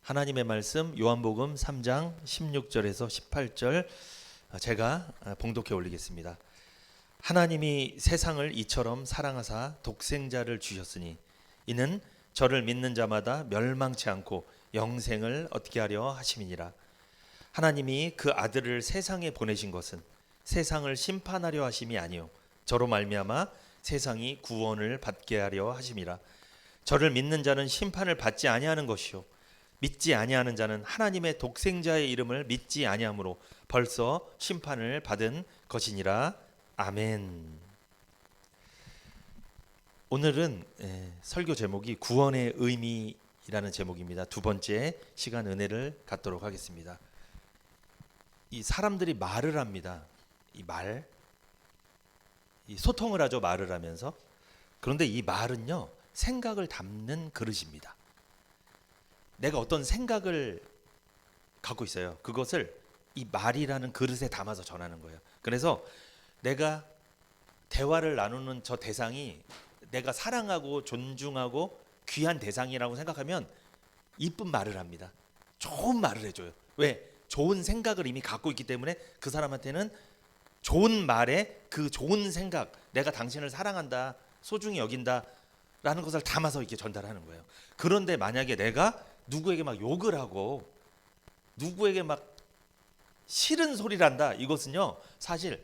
하나님의 말씀 요한복음 3장 16절에서 18절 제가 봉독해 올리겠습니다. 하나님이 세상을 이처럼 사랑하사 독생자를 주셨으니 이는 저를 믿는 자마다 멸망치 않고 영생을 얻게 하려 하심이니라. 하나님이 그 아들을 세상에 보내신 것은 세상을 심판하려 하심이 아니요 저로 말미암아 세상이 구원을 받게 하려 하심이라. 저를 믿는 자는 심판을 받지 아니하는 것이요 믿지 아니하는 자는 하나님의 독생자의 이름을 믿지 아니하므로 벌써 심판을 받은 것이니라. 아멘. 오늘은 설교 제목이 구원의 의미라는 제목입니다. 두 번째 시간 은혜를 갖도록 하겠습니다. 이 사람들이 말을 합니다. 이 소통을 하죠. 말을 하면서. 그런데 이 말은요, 생각을 담는 그릇입니다. 내가 어떤 생각을 갖고 있어요. 그것을 이 말이라는 그릇에 담아서 전하는 거예요. 그래서 내가 대화를 나누는 저 대상이 내가 사랑하고 존중하고 귀한 대상이라고 생각하면 이쁜 말을 합니다. 좋은 말을 해줘요. 왜? 좋은 생각을 이미 갖고 있기 때문에 그 사람한테는 좋은 말에 그 좋은 생각, 내가 당신을 사랑한다, 소중히 여긴다 라는 것을 담아서 이렇게 전달하는 거예요. 그런데 만약에 내가 누구에게 막 욕을 하고 누구에게 막 싫은 소리를 한다, 이것은요 사실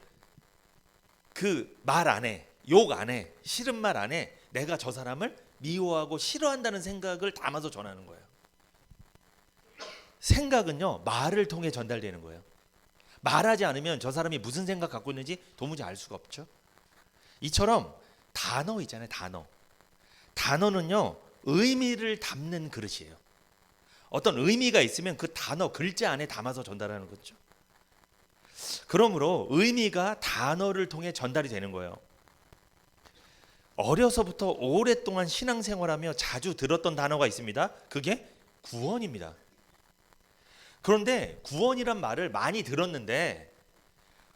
그 말 안에, 욕 안에, 싫은 말 안에 내가 저 사람을 미워하고 싫어한다는 생각을 담아서 전하는 거예요. 생각은요 말을 통해 전달되는 거예요. 말하지 않으면 저 사람이 무슨 생각 갖고 있는지 도무지 알 수가 없죠. 이처럼 단어 있잖아요. 단어는요 의미를 담는 그릇이에요. 어떤 의미가 있으면 그 단어, 글자 안에 담아서 전달하는 거죠. 그러므로 의미가 단어를 통해 전달이 되는 거예요. 어려서부터 오랫동안 신앙생활하며 자주 들었던 단어가 있습니다. 그게 구원입니다. 그런데 구원이란 말을 많이 들었는데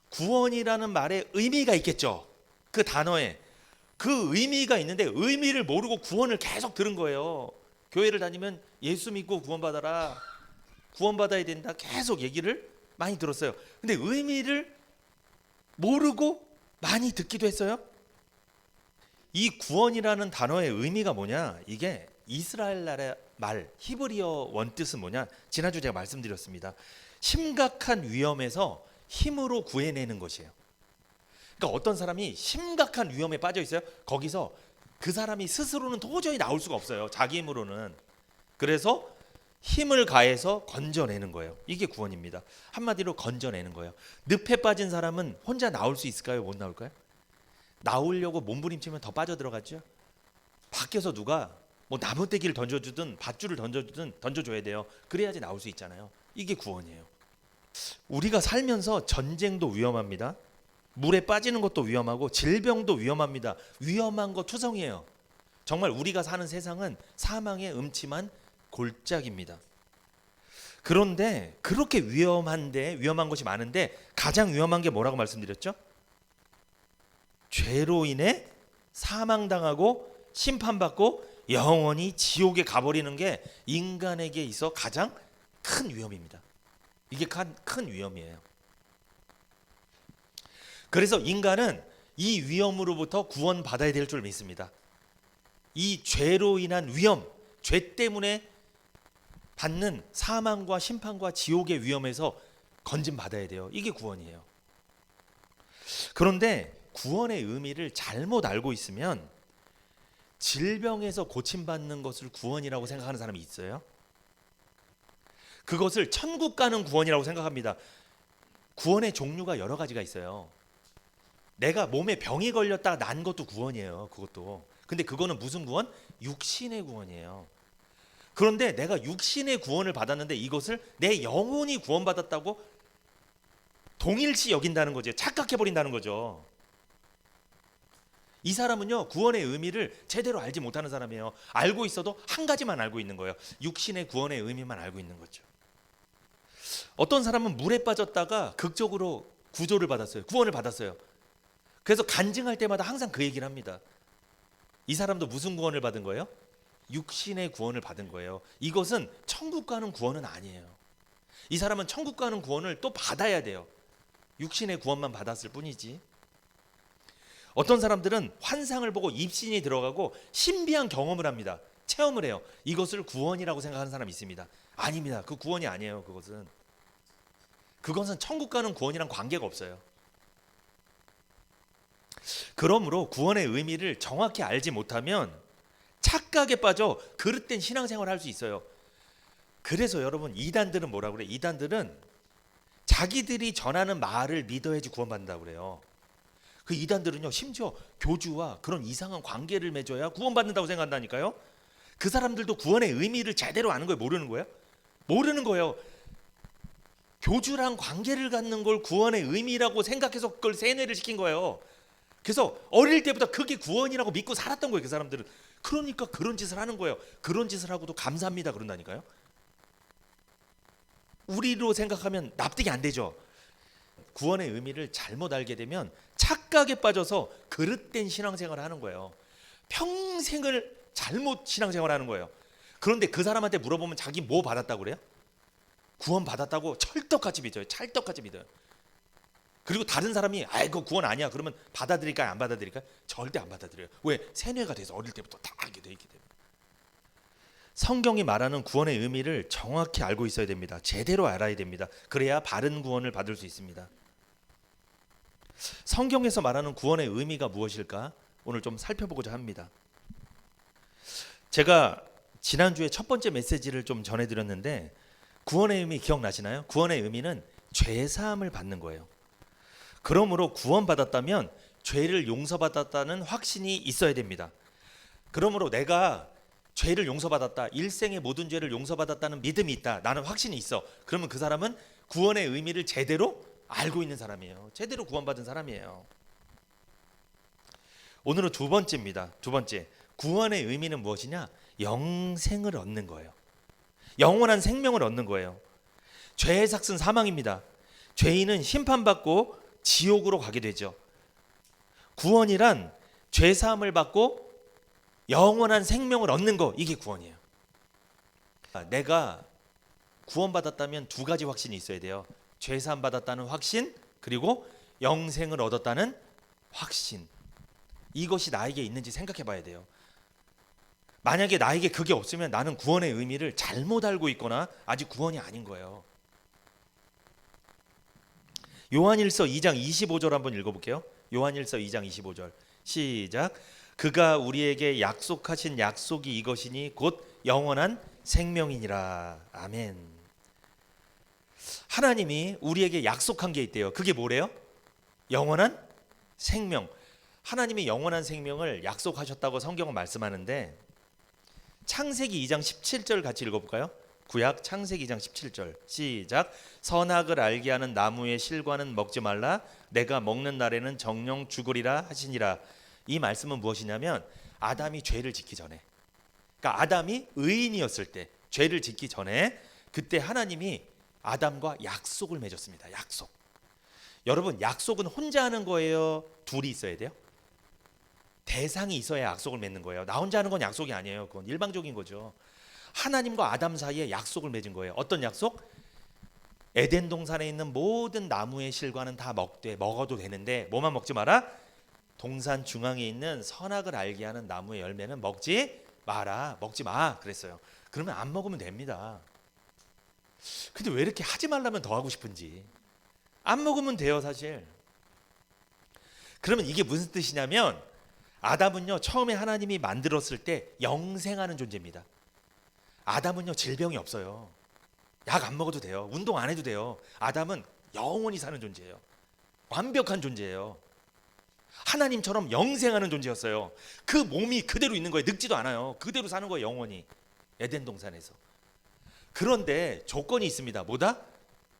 구원이라는 말에 의미가 있겠죠. 그 단어에 그 의미가 있는데 의미를 모르고 구원을 계속 들은 거예요. 교회를 다니면 예수 믿고 구원받아라, 구원받아야 된다, 계속 얘기를 많이 들었어요. 근데 의미를 모르고 많이 듣기도 했어요. 이 구원이라는 단어의 의미가 뭐냐, 이게 이스라엘 나라의 말, 히브리어 원뜻은 뭐냐, 지난주 제가 말씀드렸습니다. 심각한 위험에서 힘으로 구해내는 것이에요. 그러니까 어떤 사람이 심각한 위험에 빠져 있어요. 거기서 그 사람이 스스로는 도저히 나올 수가 없어요. 자기 힘으로는. 그래서 힘을 가해서 건져내는 거예요. 이게 구원입니다. 한마디로 건져내는 거예요. 늪에 빠진 사람은 혼자 나올 수 있을까요? 못 나올까요? 나오려고 몸부림치면 더 빠져들어가죠. 밖에서 누가 뭐 나무떼기를 던져주든 밧줄을 던져주든 던져줘야 돼요. 그래야지 나올 수 있잖아요. 이게 구원이에요. 우리가 살면서 전쟁도 위험합니다. 물에 빠지는 것도 위험하고 질병도 위험합니다. 위험한 거 투성이에요. 정말 우리가 사는 세상은 사망의 음침한 골짜기입니다. 그런데 그렇게 위험한 것이 많은데 가장 위험한 게 뭐라고 말씀드렸죠? 죄로 인해 사망당하고 심판받고 영원히 지옥에 가버리는 게 인간에게 있어 가장 큰 위험입니다. 이게 큰 위험이에요. 그래서 인간은 이 위험으로부터 구원받아야 될 줄 믿습니다. 이 죄로 인한 위험, 죄 때문에 받는 사망과 심판과 지옥의 위험에서 건짐받아야 돼요. 이게 구원이에요. 그런데 구원의 의미를 잘못 알고 있으면 질병에서 고침받는 것을 구원이라고 생각하는 사람이 있어요. 그것을 천국 가는 구원이라고 생각합니다. 구원의 종류가 여러 가지가 있어요. 내가 몸에 병이 걸렸다가 난 것도 구원이에요. 그것도. 근데 그거는 무슨 구원? 육신의 구원이에요. 그런데 내가 육신의 구원을 받았는데 이것을 내 영혼이 구원받았다고 동일시 여긴다는 거죠. 착각해버린다는 거죠. 이 사람은요 구원의 의미를 제대로 알지 못하는 사람이에요. 알고 있어도 한 가지만 알고 있는 거예요. 육신의 구원의 의미만 알고 있는 거죠. 어떤 사람은 물에 빠졌다가 극적으로 구조를 받았어요. 구원을 받았어요. 그래서 간증할 때마다 항상 그 얘기를 합니다. 이 사람도 무슨 구원을 받은 거예요? 육신의 구원을 받은 거예요. 이것은 천국 가는 구원은 아니에요. 이 사람은 천국 가는 구원을 또 받아야 돼요. 육신의 구원만 받았을 뿐이지. 어떤 사람들은 환상을 보고 입신이 들어가고 신비한 경험을 합니다. 체험을 해요. 이것을 구원이라고 생각하는 사람이 있습니다. 아닙니다. 그 구원이 아니에요. 그것은 천국 가는 구원이랑 관계가 없어요. 그러므로 구원의 의미를 정확히 알지 못하면 착각에 빠져 그릇된 신앙생활을 할 수 있어요. 그래서 여러분, 이단들은 뭐라고 그래요? 이단들은 자기들이 전하는 말을 믿어야지 구원받는다고 그래요. 그 이단들은요, 심지어 교주와 그런 이상한 관계를 맺어야 구원받는다고 생각한다니까요. 그 사람들도 구원의 의미를 제대로 아는 거예요? 모르는 거예요? 모르는 거예요. 교주랑 관계를 갖는 걸 구원의 의미라고 생각해서 그걸 세뇌를 시킨 거예요. 그래서 어릴 때부터 그게 구원이라고 믿고 살았던 거예요. 그 사람들은. 그러니까 그런 짓을 하는 거예요. 그런 짓을 하고도 감사합니다 그런다니까요. 우리로 생각하면 납득이 안 되죠. 구원의 의미를 잘못 알게 되면 착각에 빠져서 그릇된 신앙생활을 하는 거예요. 평생을 잘못 신앙생활을 하는 거예요. 그런데 그 사람한테 물어보면 자기 뭐 받았다고 그래요? 구원 받았다고 찰떡같이 믿어요. 찰떡같이 믿어요. 그리고 다른 사람이 그거 구원 아니야 그러면 받아들일까요? 안 받아들일까요? 절대 안 받아들여요. 왜? 세뇌가 돼서 어릴 때부터 다 알게 돼 있기 때문에. 성경이 말하는 구원의 의미를 정확히 알고 있어야 됩니다. 제대로 알아야 됩니다. 그래야 바른 구원을 받을 수 있습니다. 성경에서 말하는 구원의 의미가 무엇일까? 오늘 좀 살펴보고자 합니다. 제가 지난주에 첫 번째 메시지를 좀 전해드렸는데 구원의 의미 기억나시나요? 구원의 의미는 죄사함을 받는 거예요. 그러므로 구원받았다면 죄를 용서받았다는 확신이 있어야 됩니다. 그러므로 내가 죄를 용서받았다, 일생의 모든 죄를 용서받았다는 믿음이 있다, 나는 확신이 있어. 그러면 그 사람은 구원의 의미를 제대로 알고 있는 사람이에요. 제대로 구원받은 사람이에요. 오늘은 두 번째입니다. 두 번째, 구원의 의미는 무엇이냐? 영생을 얻는 거예요. 영원한 생명을 얻는 거예요. 죄의 삭은 사망입니다. 죄인은 심판받고 지옥으로 가게 되죠. 구원이란 죄사함을 받고 영원한 생명을 얻는 거, 이게 구원이에요. 내가 구원받았다면 두 가지 확신이 있어야 돼요. 죄사함 받았다는 확신, 그리고 영생을 얻었다는 확신. 이것이 나에게 있는지 생각해 봐야 돼요. 만약에 나에게 그게 없으면 나는 구원의 의미를 잘못 알고 있거나 아직 구원이 아닌 거예요. 요한일서 2장 25절 한번 읽어볼게요. 요한일서 2장 25절 시작. 그가 우리에게 약속하신 약속이 이것이니 곧 영원한 생명이니라. 아멘. 하나님이 우리에게 약속한 게 있대요. 그게 뭐래요? 영원한 생명. 하나님이 영원한 생명을 약속하셨다고 성경은 말씀하는데 창세기 2장 17절 같이 읽어볼까요? 구약 창세기 2장 17절 시작. 선악을 알게 하는 나무의 실과는 먹지 말라. 내가 먹는 날에는 정령 죽으리라 하시니라. 이 말씀은 무엇이냐면 아담이 죄를 짓기 전에, 그러니까 아담이 의인이었을 때, 죄를 짓기 전에 그때 하나님이 아담과 약속을 맺었습니다. 약속. 여러분, 약속은 혼자 하는 거예요? 둘이 있어야 돼요? 대상이 있어야 약속을 맺는 거예요. 나 혼자 하는 건 약속이 아니에요. 그건 일방적인 거죠. 하나님과 아담 사이에 약속을 맺은 거예요. 어떤 약속? 에덴 동산에 있는 모든 나무의 실과는 다 먹어도 되는데 뭐만 먹지 마라? 동산 중앙에 있는 선악을 알게 하는 나무의 열매는 먹지 마라. 먹지 마 그랬어요. 그러면 안 먹으면 됩니다. 근데 왜 이렇게 하지 말라면 더 하고 싶은지. 안 먹으면 돼요 사실. 그러면 이게 무슨 뜻이냐면 아담은요 처음에 하나님이 만들었을 때 영생하는 존재입니다. 아담은요 질병이 없어요. 약 안 먹어도 돼요. 운동 안 해도 돼요. 아담은 영원히 사는 존재예요. 완벽한 존재예요. 하나님처럼 영생하는 존재였어요. 그 몸이 그대로 있는 거예요. 늙지도 않아요. 그대로 사는 거예요. 영원히. 에덴 동산에서. 그런데 조건이 있습니다. 뭐다?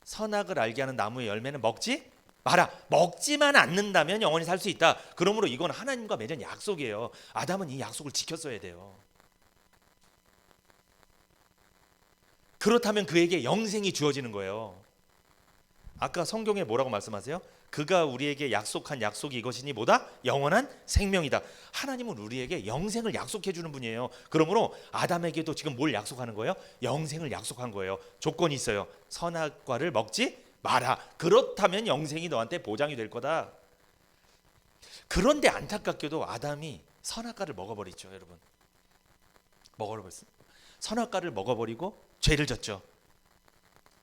선악을 알게 하는 나무의 열매는 먹지 마라. 먹지만 않는다면 영원히 살 수 있다. 그러므로 이건 하나님과 맺은 약속이에요. 아담은 이 약속을 지켰어야 돼요. 그렇다면 그에게 영생이 주어지는 거예요. 아까 성경에 뭐라고 말씀하세요? 그가 우리에게 약속한 약속이 이것이니 뭐다? 영원한 생명이다. 하나님은 우리에게 영생을 약속해 주는 분이에요. 그러므로 아담에게도 지금 뭘 약속하는 거예요? 영생을 약속한 거예요. 조건이 있어요. 선악과를 먹지 마라. 그렇다면 영생이 너한테 보장이 될 거다. 그런데 안타깝게도 아담이 선악과를 먹어버리죠, 여러분. 먹어버렸어요. 선악과를 먹어버리고 죄를 졌죠.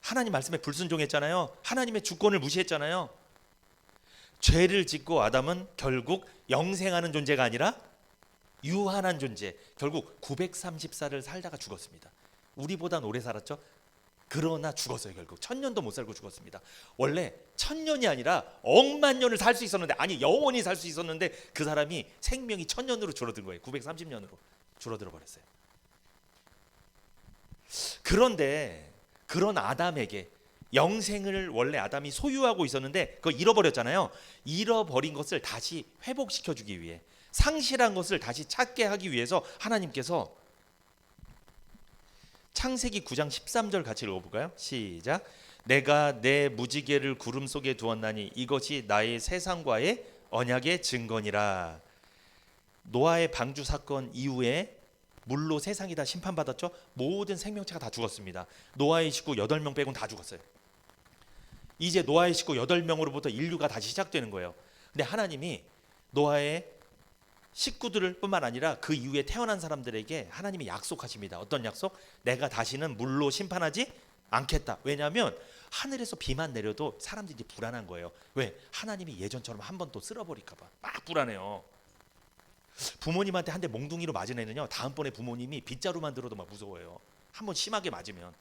하나님 말씀에 불순종했잖아요. 하나님의 주권을 무시했잖아요. 죄를 짓고 아담은 결국 영생하는 존재가 아니라 유한한 존재, 결국 930살을 살다가 죽었습니다. 우리보단 오래 살았죠. 그러나 죽었어요. 결국 1000년도 못 살고 죽었습니다. 원래 1000년이 아니라 억만 년을 살 수 있었는데, 아니 영원히 살 수 있었는데, 그 사람이 생명이 1000년으로 줄어든 거예요. 930년으로 줄어들어 버렸어요. 그런데 그런 아담에게 영생을 원래 아담이 소유하고 있었는데 그거 잃어버렸잖아요. 잃어버린 것을 다시 회복시켜주기 위해, 상실한 것을 다시 찾게 하기 위해서 하나님께서 창세기 9장 13절 같이 읽어볼까요? 시작. 내가 내 무지개를 구름 속에 두었나니 이것이 나의 세상과의 언약의 증거니라. 노아의 방주 사건 이후에 물로 세상이 다 심판받았죠. 모든 생명체가 다 죽었습니다. 노아의 식구 8명 빼고는 다 죽었어요. 이제 노아의 식구 8명으로부터 인류가 다시 시작되는 거예요. 근데 하나님이 노아의 식구들을 뿐만 아니라 그 이후에 태어난 사람들에게 하나님이 약속하십니다. 어떤 약속? 내가 다시는 물로 심판하지 않겠다. 왜냐하면 하늘에서 비만 내려도 사람들이 불안한 거예요. 왜? 하나님이 예전처럼 한 번 또 쓸어버릴까 봐 막 불안해요. 부모님한테 한 대 몽둥이로 맞은 애는요, 다음번에 부모님이 빗자루만 들어도 막 무서워요. 한 번 심하게 맞으면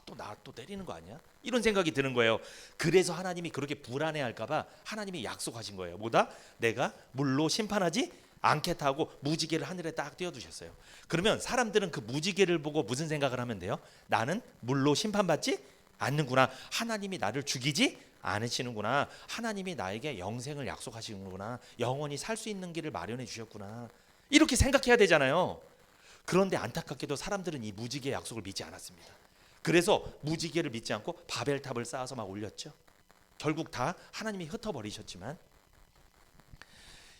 또 나 또 때리는 거 아니야? 이런 생각이 드는 거예요. 그래서 하나님이 그렇게 불안해할까 봐 하나님이 약속하신 거예요. 뭐다? 내가 물로 심판하지 않겠다 하고 무지개를 하늘에 딱 띄워두셨어요. 그러면 사람들은 그 무지개를 보고 무슨 생각을 하면 돼요? 나는 물로 심판받지 않는구나. 하나님이 나를 죽이지 않으시는구나. 하나님이 나에게 영생을 약속하시는구나. 영원히 살 수 있는 길을 마련해 주셨구나. 이렇게 생각해야 되잖아요. 그런데 안타깝게도 사람들은 이 무지개의 약속을 믿지 않았습니다. 그래서 무지개를 믿지 않고 바벨탑을 쌓아서 막 올렸죠. 결국 다 하나님이 흩어버리셨지만,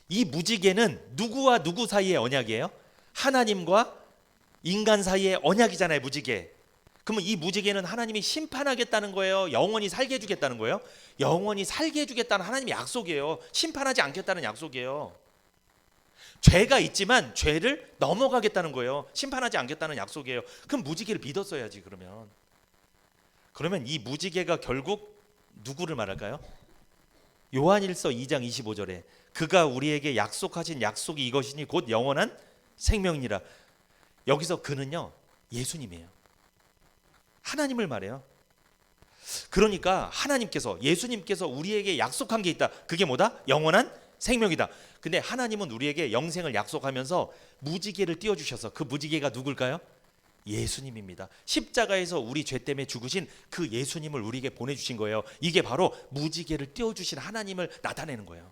이 무지개는 누구와 누구 사이의 언약이에요? 하나님과 인간 사이의 언약이잖아요. 무지개. 그러면 이 무지개는 하나님이 심판하겠다는 거예요? 영원히 살게 해주겠다는 거예요? 영원히 살게 해주겠다는 하나님의 약속이에요. 심판하지 않겠다는 약속이에요. 죄가 있지만 죄를 넘어가겠다는 거예요. 심판하지 않겠다는 약속이에요. 그럼 무지개를 믿었어야지. 그러면 이 무지개가 결국 누구를 말할까요? 요한일서 2장 25절에 그가 우리에게 약속하신 약속이 이것이니 곧 영원한 생명이니라. 여기서 그는요, 예수님이에요. 하나님을 말해요. 그러니까 하나님께서, 예수님께서 우리에게 약속한 게 있다. 그게 뭐다? 영원한 생명이다. 근데 하나님은 우리에게 영생을 약속하면서 무지개를 띄워주셔서, 그 무지개가 누굴까요? 예수님입니다. 십자가에서 우리 죄 때문에 죽으신 그 예수님을 우리에게 보내주신 거예요. 이게 바로 무지개를 띄워주신 하나님을 나타내는 거예요.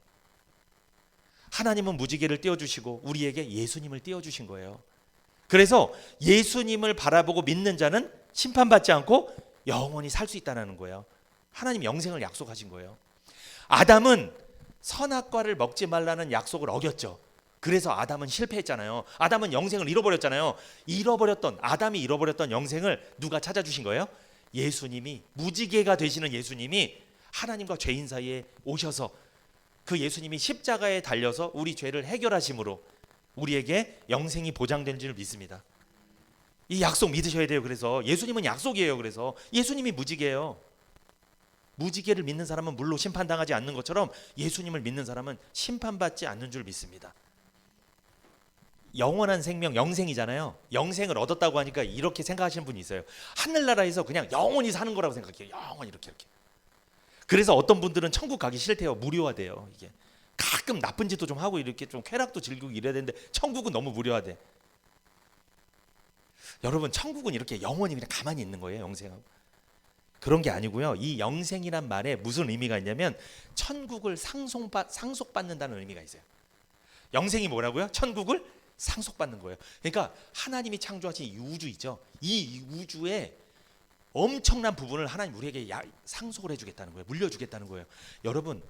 하나님은 무지개를 띄워주시고 우리에게 예수님을 띄워주신 거예요. 그래서 예수님을 바라보고 믿는 자는 심판받지 않고 영원히 살 수 있다는 거예요. 하나님 영생을 약속하신 거예요. 아담은 선악과를 먹지 말라는 약속을 어겼죠. 그래서 아담은 실패했잖아요. 아담은 영생을 잃어버렸잖아요. 아담이 잃어버렸던 영생을 누가 찾아주신 거예요? 예수님이, 무지개가 되시는 예수님이 하나님과 죄인 사이에 오셔서 그 예수님이 십자가에 달려서 우리 죄를 해결하심으로 우리에게 영생이 보장된 줄 믿습니다. 이 약속 믿으셔야 돼요. 그래서 예수님은 약속이에요. 그래서 예수님이 무지개예요. 무지개를 믿는 사람은 물로 심판당하지 않는 것처럼 예수님을 믿는 사람은 심판받지 않는 줄 믿습니다. 영원한 생명, 영생이잖아요. 영생을 얻었다고 하니까 이렇게 생각하시는 분이 있어요. 하늘나라에서 그냥 영원히 사는 거라고 생각해요. 영원히 이렇게. 그래서 어떤 분들은 천국 가기 싫대요. 무료화돼요. 이게 가끔 나쁜 짓도 좀 하고 이렇게 좀 쾌락도 즐기고 이래야 되는데 천국은 너무 무료화돼. 여러분, 천국은 이렇게 영원히 그냥 가만히 있는 거예요. 영생하고. 그런 게 아니고요. 이 영생이란 말에 무슨 의미가 있냐면 천국을 상속받는다는 의미가 있어요. 영생이 뭐라고요? 천국을 상속받는 거예요. 그러니까 하나님이 창조하신 이 우주 있죠. 이 우주의 엄청난 부분을 하나님 우리에게 상속을 해주겠다는 거예요. 물려주겠다는 거예요. 여러분,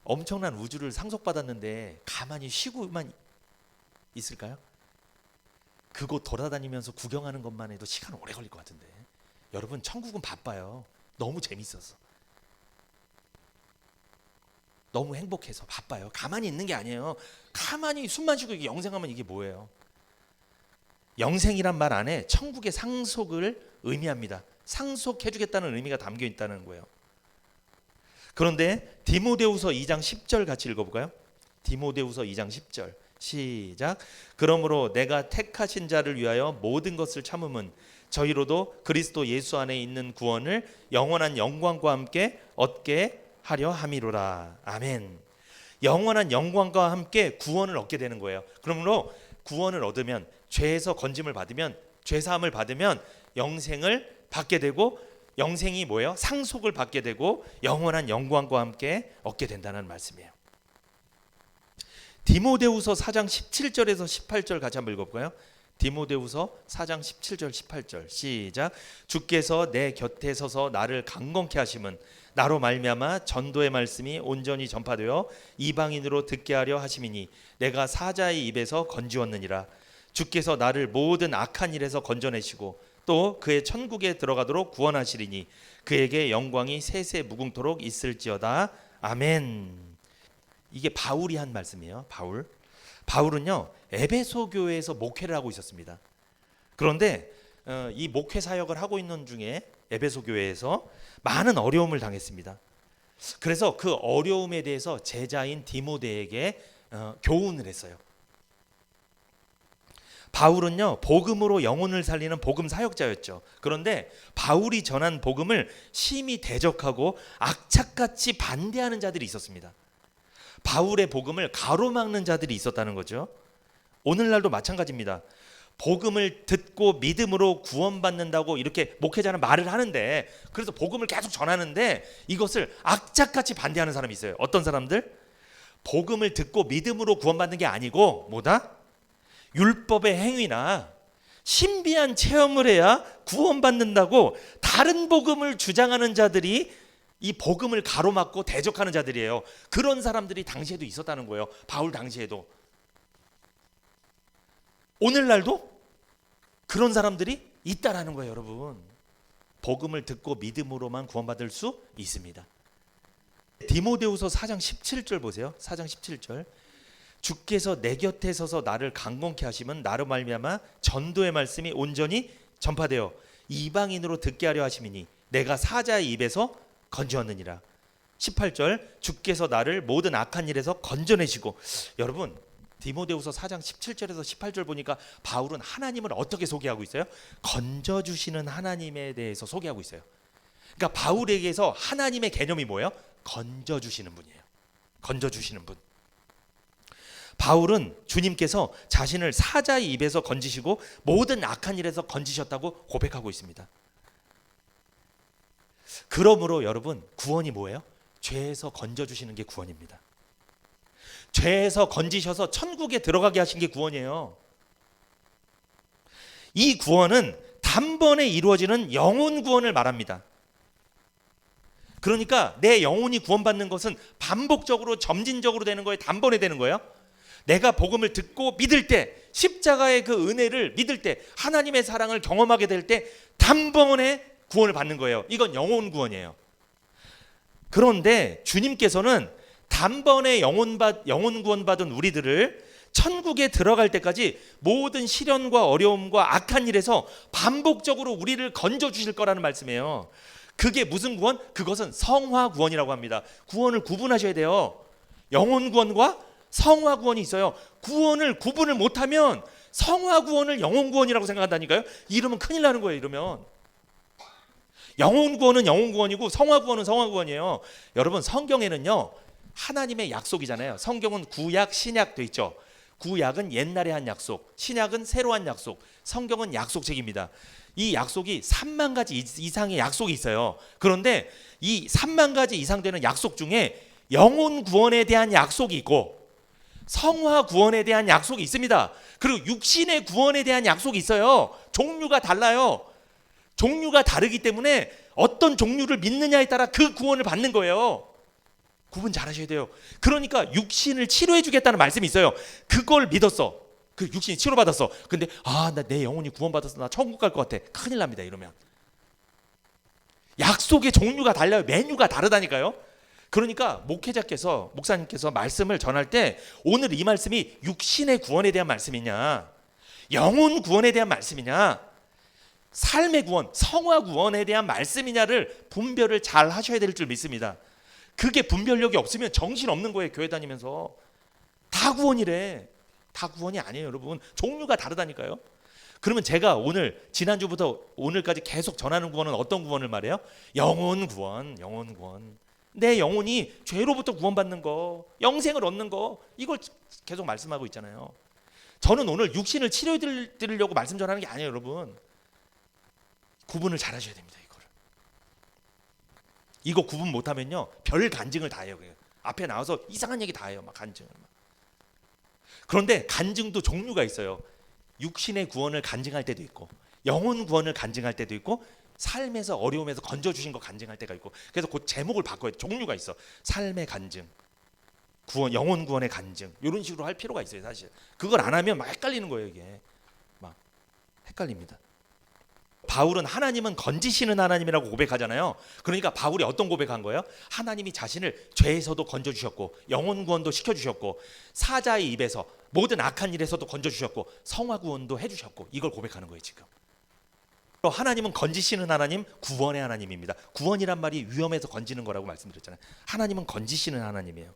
엄청난 우주를 상속받았는데 가만히 쉬고만 있을까요? 그곳 돌아다니면서 구경하는 것만 해도 시간 오래 걸릴 것 같은데. 여러분, 천국은 바빠요. 너무 재밌어서, 너무 행복해서 바빠요. 가만히 있는 게 아니에요. 가만히 숨만 쉬고 이게 영생하면 이게 뭐예요? 영생이란 말 안에 천국의 상속을 의미합니다. 상속해주겠다는 의미가 담겨 있다는 거예요. 그런데 디모데후서 2장 10절 같이 읽어볼까요? 디모데후서 2장 10절 시작. 그러므로 내가 택하신 자를 위하여 모든 것을 참음은 저희로도 그리스도 예수 안에 있는 구원을 영원한 영광과 함께 얻게 하려 함이로라. 아멘. 영원한 영광과 함께 구원을 얻게 되는 거예요. 그러므로 구원을 얻으면, 죄에서 건짐을 받으면, 죄사함을 받으면 영생을 받게 되고, 영생이 뭐예요? 상속을 받게 되고 영원한 영광과 함께 얻게 된다는 말씀이에요. 디모데후서 4장 17절에서 18절 같이 한번 읽어볼까요? 디모데후서 4장 17절 18절 시작. 주께서 내 곁에 서서 나를 강건케 하심은 나로 말미암아 전도의 말씀이 온전히 전파되어 이방인으로 듣게 하려 하심이니 내가 사자의 입에서 건지었느니라. 주께서 나를 모든 악한 일에서 건져내시고 또 그의 천국에 들어가도록 구원하시리니 그에게 영광이 세세 무궁토록 있을지어다. 아멘. 이게 바울이 한 말씀이에요. 바울은요 에베소 교회에서 목회를 하고 있었습니다. 그런데 이 목회 사역을 하고 있는 중에 에베소 교회에서 많은 어려움을 당했습니다. 그래서 그 어려움에 대해서 제자인 디모데에게 교훈을 했어요. 바울은요 복음으로 영혼을 살리는 복음 사역자였죠. 그런데 바울이 전한 복음을 심히 대적하고 악착같이 반대하는 자들이 있었습니다. 바울의 복음을 가로막는 자들이 있었다는 거죠. 오늘날도 마찬가지입니다. 복음을 듣고 믿음으로 구원받는다고 이렇게 목회자는 말을 하는데, 그래서 복음을 계속 전하는데 이것을 악착같이 반대하는 사람이 있어요. 어떤 사람들? 복음을 듣고 믿음으로 구원받는 게 아니고 뭐다? 율법의 행위나 신비한 체험을 해야 구원받는다고 다른 복음을 주장하는 자들이 이 복음을 가로막고 대적하는 자들이에요. 그런 사람들이 당시에도 있었다는 거예요. 바울 당시에도. 오늘날도 그런 사람들이 있다라는 거예요, 여러분. 복음을 듣고 믿음으로만 구원받을 수 있습니다. 디모데후서 4장 17절 보세요. 4장 17절. 주께서 내 곁에 서서 나를 강건케 하시면 나로 말미암아 전도의 말씀이 온전히 전파되어 이방인으로 듣게 하려 하심이니 내가 사자의 입에서 건져왔느니라. 18절. 주께서 나를 모든 악한 일에서 건져내시고. 여러분, 디모데후서 4장 17절에서 18절 보니까 바울은 하나님을 어떻게 소개하고 있어요? 건져주시는 하나님에 대해서 소개하고 있어요. 그러니까 바울에게서 하나님의 개념이 뭐예요? 건져주시는 분이에요. 건져주시는 분. 바울은 주님께서 자신을 사자의 입에서 건지시고 모든 악한 일에서 건지셨다고 고백하고 있습니다. 그러므로 여러분, 구원이 뭐예요? 죄에서 건져주시는 게 구원입니다. 죄에서 건지셔서 천국에 들어가게 하신 게 구원이에요. 이 구원은 단번에 이루어지는 영혼 구원을 말합니다. 그러니까 내 영혼이 구원받는 것은 반복적으로 점진적으로 되는 거예요? 단번에 되는 거예요? 내가 복음을 듣고 믿을 때, 십자가의 그 은혜를 믿을 때, 하나님의 사랑을 경험하게 될 때 단번에 구원을 받는 거예요. 이건 영혼 구원이에요. 그런데 주님께서는 단번에 영혼 구원 받은 우리들을 천국에 들어갈 때까지 모든 시련과 어려움과 악한 일에서 반복적으로 우리를 건져 주실 거라는 말씀이에요. 그게 무슨 구원? 그것은 성화 구원이라고 합니다. 구원을 구분하셔야 돼요. 영혼 구원과 성화 구원이 있어요. 구원을 구분을 못하면 성화 구원을 영혼 구원이라고 생각한다니까요. 이러면 큰일 나는 거예요. 이러면 영혼 구원은 영혼 구원이고 성화 구원은 성화 구원이에요. 여러분, 성경에는요 하나님의 약속이잖아요. 성경은 구약 신약 돼 있죠. 구약은 옛날에 한 약속, 신약은 새로 한 약속, 성경은 약속책입니다. 이 약속이 3만 가지 이상의 약속이 있어요. 그런데 이 3만 가지 이상 되는 약속 중에 영혼 구원에 대한 약속이 있고 성화 구원에 대한 약속이 있습니다. 그리고 육신의 구원에 대한 약속이 있어요. 종류가 달라요. 종류가 다르기 때문에 어떤 종류를 믿느냐에 따라 그 구원을 받는 거예요. 구분 잘하셔야 돼요. 그러니까 육신을 치료해 주겠다는 말씀이 있어요. 그걸 믿었어. 그 육신이 치료받았어. 근데 나 내 영혼이 구원받았어. 나 천국 갈 것 같아. 큰일 납니다. 이러면. 약속의 종류가 달라요. 메뉴가 다르다니까요. 그러니까 목회자께서, 목사님께서 말씀을 전할 때 오늘 이 말씀이 육신의 구원에 대한 말씀이냐, 영혼 구원에 대한 말씀이냐, 삶의 구원, 성화 구원에 대한 말씀이냐를 분별을 잘 하셔야 될 줄 믿습니다. 그게 분별력이 없으면 정신 없는 거예요. 교회 다니면서 다 구원이래. 다 구원이 아니에요, 여러분. 종류가 다르다니까요. 그러면 제가 오늘 지난주부터 오늘까지 계속 전하는 구원은 어떤 구원을 말해요? 영혼 구원, 영혼 구원. 내 영혼이 죄로부터 구원받는 거, 영생을 얻는 거, 이걸 계속 말씀하고 있잖아요. 저는 오늘 육신을 치료해 드리려고 말씀 전하는 게 아니에요, 여러분. 구분을 잘 하셔야 됩니다. 이거 구분 못하면요, 별 간증을 다 해요. 앞에 나와서 이상한 얘기 다 해요. 막 간증을. 그런데 간증도 종류가 있어요. 육신의 구원을 간증할 때도 있고, 영혼 구원을 간증할 때도 있고, 삶에서 어려움에서 건져주신 거 간증할 때가 있고. 그래서 그 제목을 바꿔야 돼. 종류가 있어. 삶의 간증, 구원, 영혼 구원의 간증, 이런 식으로 할 필요가 있어요. 사실 그걸 안 하면 막 헷갈리는 거예요. 이게 막 헷갈립니다. 바울은 하나님은 건지시는 하나님이라고 고백하잖아요. 그러니까 바울이 어떤 고백한 거예요? 하나님이 자신을 죄에서도 건져주셨고, 영혼 구원도 시켜주셨고, 사자의 입에서 모든 악한 일에서도 건져주셨고, 성화 구원도 해주셨고, 이걸 고백하는 거예요. 지금 하나님은 건지시는 하나님, 구원의 하나님입니다. 구원이란 말이 위험해서 건지는 거라고 말씀드렸잖아요. 하나님은 건지시는 하나님이에요.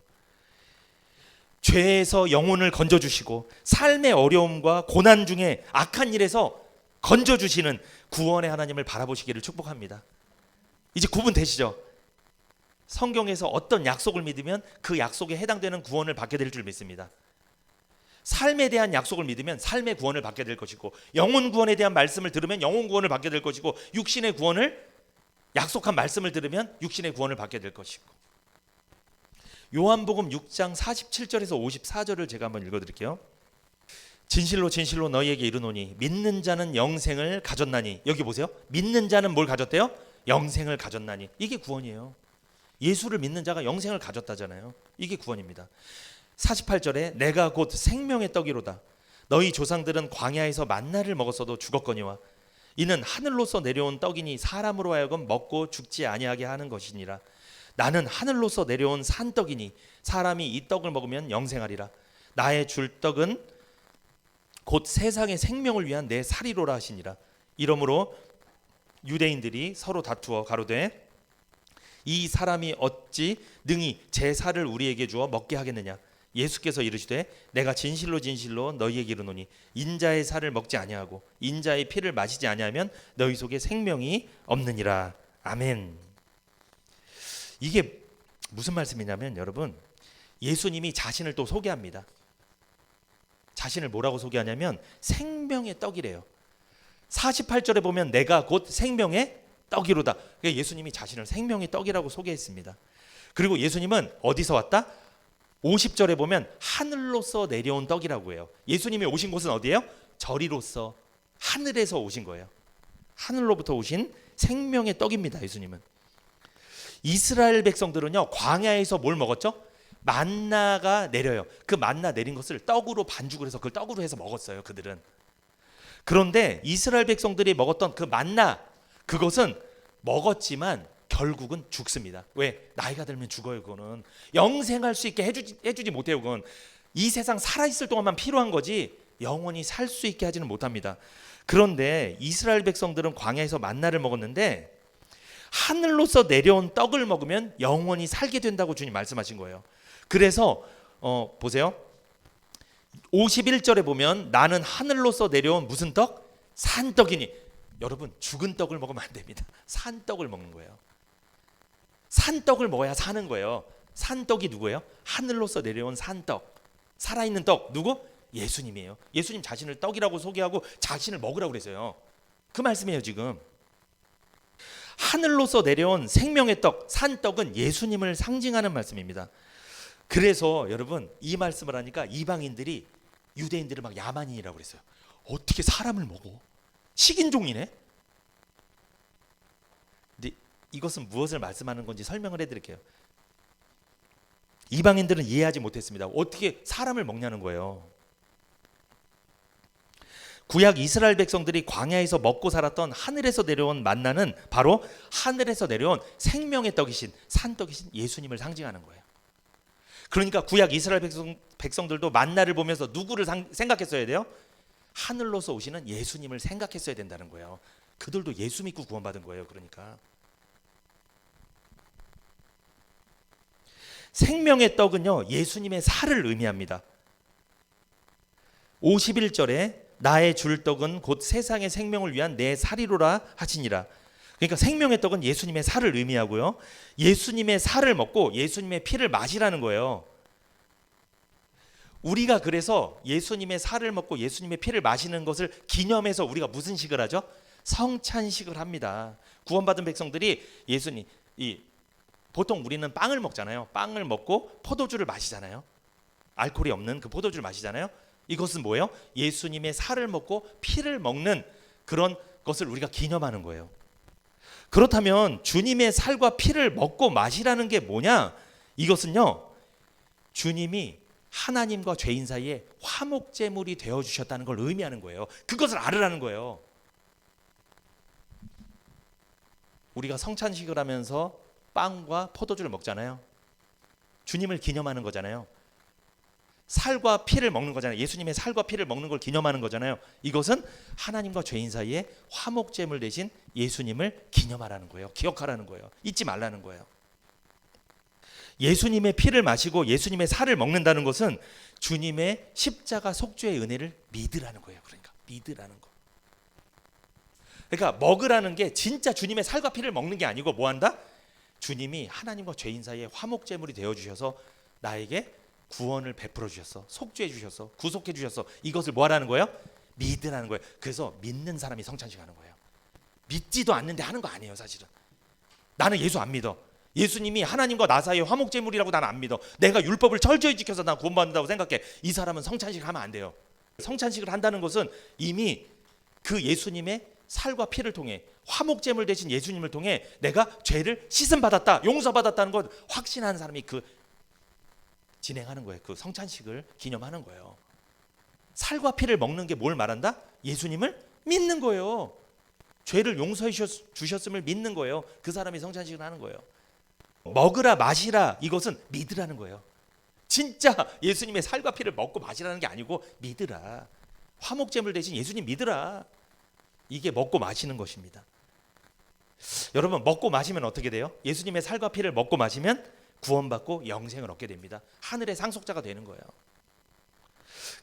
죄에서 영혼을 건져주시고, 삶의 어려움과 고난 중에 악한 일에서 건져주시는 구원의 하나님을 바라보시기를 축복합니다. 이제 구분되시죠? 성경에서 어떤 약속을 믿으면 그 약속에 해당되는 구원을 받게 될 줄 믿습니다. 삶에 대한 약속을 믿으면 삶의 구원을 받게 될 것이고, 영혼 구원에 대한 말씀을 들으면 영혼 구원을 받게 될 것이고, 육신의 구원을, 약속한 말씀을 들으면 육신의 구원을 받게 될 것이고. 요한복음 6장 47절에서 54절을 제가 한번 읽어드릴게요. 진실로 진실로 너희에게 이르노니 믿는 자는 영생을 가졌나니. 여기 보세요. 믿는 자는 뭘 가졌대요? 영생을 가졌나니. 이게 구원이에요. 예수를 믿는 자가 영생을 가졌다잖아요. 이게 구원입니다. 48절에 내가 곧 생명의 떡이로다. 너희 조상들은 광야에서 만나를 먹었어도 죽었거니와 이는 하늘로서 내려온 떡이니 사람으로 하여금 먹고 죽지 아니하게 하는 것이니라. 나는 하늘로서 내려온 산떡이니 사람이 이 떡을 먹으면 영생하리라. 나의 줄 떡은 곧 세상의 생명을 위한 내 살이로라 하시니라. 이러므로 유대인들이 서로 다투어 가로되 이 사람이 어찌 능히 제 살을 우리에게 주어 먹게 하겠느냐. 예수께서 이르시되 내가 진실로 진실로 너희에게 이르노니 인자의 살을 먹지 아니하고 인자의 피를 마시지 아니하면 너희 속에 생명이 없느니라. 아멘. 이게 무슨 말씀이냐면 여러분, 예수님이 자신을 또 소개합니다. 자신을 뭐라고 소개하냐면 생명의 떡이래요. 48절에 보면 내가 곧 생명의 떡이로다. 그러니까 예수님이 자신을 생명의 떡이라고 소개했습니다. 그리고 예수님은 어디서 왔다? 50절에 보면 하늘로서 내려온 떡이라고 해요. 예수님이 오신 곳은 어디예요? 저리로서 하늘에서 오신 거예요. 하늘로부터 오신 생명의 떡입니다. 예수님은. 이스라엘 백성들은요, 광야에서 뭘 먹었죠? 만나가 내려요. 그 만나 내린 것을 떡으로 반죽을 해서 그걸 떡으로 해서 먹었어요. 그들은. 그런데 이스라엘 백성들이 먹었던 그 만나, 그것은 먹었지만 결국은 죽습니다. 왜? 나이가 들면 죽어요. 그거는 영생할 수 있게 해주지 못해요. 그건 이 세상 살아있을 동안만 필요한 거지 영원히 살 수 있게 하지는 못합니다. 그런데 이스라엘 백성들은 광야에서 만나를 먹었는데 하늘로서 내려온 떡을 먹으면 영원히 살게 된다고 주님 말씀하신 거예요. 그래서 보세요. 51절에 보면 나는 하늘로서 내려온 무슨 떡? 산떡이니. 여러분, 죽은 떡을 먹으면 안 됩니다. 산떡을 먹는 거예요. 산떡을 먹어야 사는 거예요. 산떡이 누구예요? 하늘로서 내려온 산떡, 살아있는 떡. 누구? 예수님이에요. 예수님 자신을 떡이라고 소개하고 자신을 먹으라고 그랬어요. 그 말씀이에요. 지금 하늘로서 내려온 생명의 떡, 산떡은 예수님을 상징하는 말씀입니다. 그래서 여러분, 이 말씀을 하니까 이방인들이 유대인들을 막 야만인이라고 그랬어요. 어떻게 사람을 먹어? 식인종이네. 근데 이것은 무엇을 말씀하는 건지 설명을 해드릴게요. 이방인들은 이해하지 못했습니다. 어떻게 사람을 먹냐는 거예요. 구약 이스라엘 백성들이 광야에서 먹고 살았던 하늘에서 내려온 만나는 바로 하늘에서 내려온 생명의 떡이신 산떡이신 예수님을 상징하는 거예요. 그러니까 구약 이스라엘 백성들도 만나를 보면서 누구를 생각했어야 돼요? 하늘로서 오시는 예수님을 생각했어야 된다는 거예요. 그들도 예수 믿고 구원받은 거예요. 그러니까 생명의 떡은요, 예수님의 살을 의미합니다. 51절에 나의 줄 떡은 곧 세상의 생명을 위한 내 살이로라 하시니라. 그러니까 생명의 떡은 예수님의 살을 의미하고요, 예수님의 살을 먹고 예수님의 피를 마시라는 거예요. 우리가 그래서 예수님의 살을 먹고 예수님의 피를 마시는 것을 기념해서 우리가 무슨 식을 하죠? 성찬식을 합니다. 구원받은 백성들이 예수님, 보통 우리는 빵을 먹잖아요. 빵을 먹고 포도주를 마시잖아요. 알코올이 없는 그 포도주를 마시잖아요. 이것은 뭐예요? 예수님의 살을 먹고 피를 먹는 그런 것을 우리가 기념하는 거예요. 그렇다면 주님의 살과 피를 먹고 마시라는 게 뭐냐? 이것은요, 주님이 하나님과 죄인 사이에 화목제물이 되어주셨다는 걸 의미하는 거예요. 그것을 알으라는 거예요. 우리가 성찬식을 하면서 빵과 포도주를 먹잖아요. 주님을 기념하는 거잖아요. 살과 피를 먹는 거잖아요. 예수님의 살과 피를 먹는 걸 기념하는 거잖아요. 이것은 하나님과 죄인 사이에 화목제물 대신 예수님을 기념하라는 거예요. 기억하라는 거예요. 잊지 말라는 거예요. 예수님의 피를 마시고 예수님의 살을 먹는다는 것은 주님의 십자가 속죄의 은혜를 믿으라는 거예요. 그러니까 믿으라는 거. 그러니까 먹으라는 게 진짜 주님의 살과 피를 먹는 게 아니고 뭐 한다? 주님이 하나님과 죄인 사이에 화목제물이 되어주셔서 나에게 구원을 베풀어 주셨어, 속죄해 주셨어, 구속해 주셨어. 이것을 뭐 하라는 거예요? 믿으라는 거예요. 그래서 믿는 사람이 성찬식 하는 거예요. 믿지도 않는데 하는 거 아니에요. 사실은 나는 예수 안 믿어. 예수님이 하나님과 나 사이의 화목제물이라고 나는 안 믿어. 내가 율법을 철저히 지켜서 난 구원받는다고 생각해. 이 사람은 성찬식 하면 안 돼요. 성찬식을 한다는 것은 이미 그 예수님의 살과 피를 통해 화목제물 대신 예수님을 통해 내가 죄를 씻음 받았다, 용서받았다는 것 확신하는 사람이 그 진행하는 거예요. 그 성찬식을 기념하는 거예요. 살과 피를 먹는 게 뭘 말한다? 예수님을 믿는 거예요. 죄를 용서해 주셨음을 믿는 거예요. 그 사람이 성찬식을 하는 거예요. 먹으라 마시라, 이것은 믿으라는 거예요. 진짜 예수님의 살과 피를 먹고 마시라는 게 아니고 믿으라. 화목제물 대신 예수님 믿으라. 이게 먹고 마시는 것입니다. 여러분, 먹고 마시면 어떻게 돼요? 예수님의 살과 피를 먹고 마시면 구원받고 영생을 얻게 됩니다. 하늘의 상속자가 되는 거예요.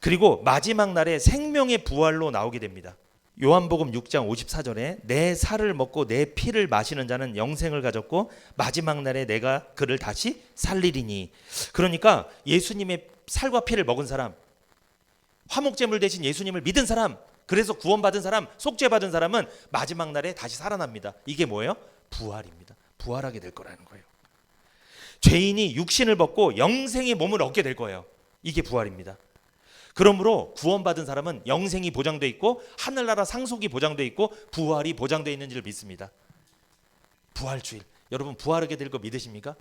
그리고 마지막 날에 생명의 부활로 나오게 됩니다. 요한복음 6장 54절에 내 살을 먹고 내 피를 마시는 자는 영생을 가졌고 마지막 날에 내가 그를 다시 살리리니. 그러니까 예수님의 살과 피를 먹은 사람, 화목제물 대신 예수님을 믿은 사람, 그래서 구원받은 사람, 속죄받은 사람은 마지막 날에 다시 살아납니다. 이게 뭐예요? 부활입니다. 부활하게 될 거라는 거예요. 죄인이 육신을 벗고 영생의 몸을 얻게 될 거예요. 이게 부활입니다. 그러므로 구원받은 사람은 영생이 보장돼 있고 하늘나라 상속이 보장돼 있고 부활이 보장돼 있는 줄 믿습니다. 부활주일, 여러분 부활하게 될 거 믿으십니까?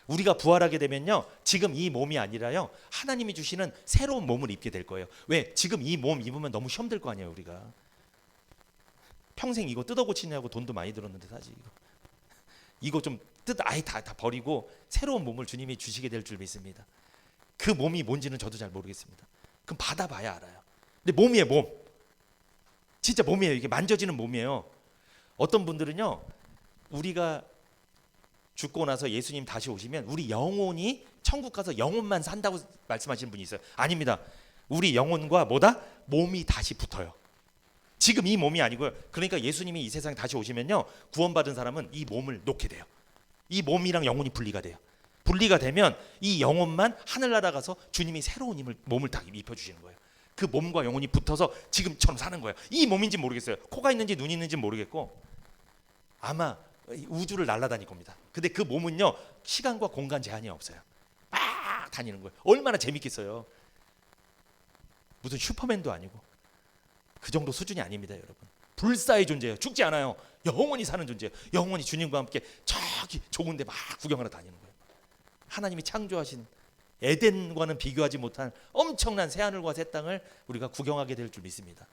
우리가 부활하게 되면요, 지금 이 몸이 아니라요, 하나님이 주시는 새로운 몸을 입게 될 거예요. 왜? 지금 이 몸 입으면 너무 시험 될 거 아니에요. 우리가 평생 이거 뜯어 고치냐고 돈도 많이 들었는데 사실 이거 좀 아예 다 버리고 새로운 몸을 주님이 주시게 될 줄 믿습니다. 그 몸이 뭔지는 저도 잘 모르겠습니다. 그럼 받아봐야 알아요. 근데 몸이에요, 몸. 진짜 몸이에요. 이게 만져지는 몸이에요. 어떤 분들은요, 우리가 죽고 나서 예수님 다시 오시면 우리 영혼이 천국 가서 영혼만 산다고 말씀하시는 분이 있어요. 아닙니다. 우리 영혼과 뭐다? 몸이 다시 붙어요. 지금 이 몸이 아니고요. 그러니까 예수님이 이 세상에 다시 오시면요, 구원받은 사람은 이 몸을 놓게 돼요. 이 몸이랑 영혼이 분리가 돼요. 분리가 되면 이 영혼만 하늘나라 가서 주님이 새로운 몸을 다 입혀주시는 거예요. 그 몸과 영혼이 붙어서 지금처럼 사는 거예요. 이 몸인지 모르겠어요. 코가 있는지 눈이 있는지 모르겠고 아마 우주를 날아다닐 겁니다. 근데 그 몸은요, 시간과 공간 제한이 없어요. 막 다니는 거예요. 얼마나 재밌겠어요. 무슨 슈퍼맨도 아니고 그 정도 수준이 아닙니다. 여러분, 불사의 존재예요. 죽지 않아요. 영원히 사는 존재예요. 영원히 주님과 함께 저기 좋은 데 막 구경하러 다니는 거예요. 하나님이 창조하신 에덴과는 비교하지 못한 엄청난 새하늘과 새 땅을 우리가 구경하게 될 줄 믿습니다.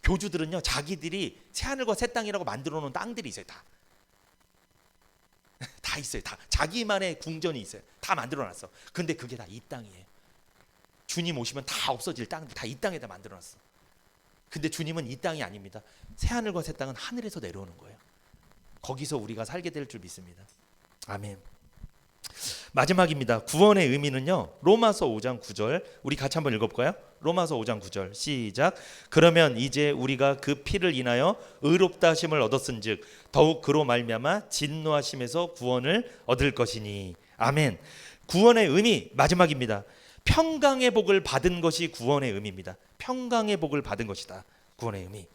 교주들은요, 자기들이 새하늘과 새 땅이라고 만들어 놓은 땅들이 있어요. 다 있어요. 다 자기만의 궁전이 있어요. 다 만들어 놨어. 근데 그게 다 이 땅이에요. 주님 오시면 다 없어질 땅들 다 이 땅에다 만들어 놨어. 근데 주님은 이 땅이 아닙니다. 새하늘과 새 땅은 하늘에서 내려오는 거예요. 거기서 우리가 살게 될 줄 믿습니다. 아멘. 마지막입니다. 구원의 의미는요, 로마서 5장 9절 우리 같이 한번 읽어볼까요? 로마서 5장 9절 시작. 그러면 이제 우리가 그 피를 인하여 의롭다 하심을 얻었은즉 더욱 그로 말미암아 진노하심에서 구원을 얻을 것이니. 아멘. 구원의 의미 마지막입니다. 평강의 복을 받은 것이 구원의 의미입니다. 평강의 복을 받은 것이다. 구원의 의미.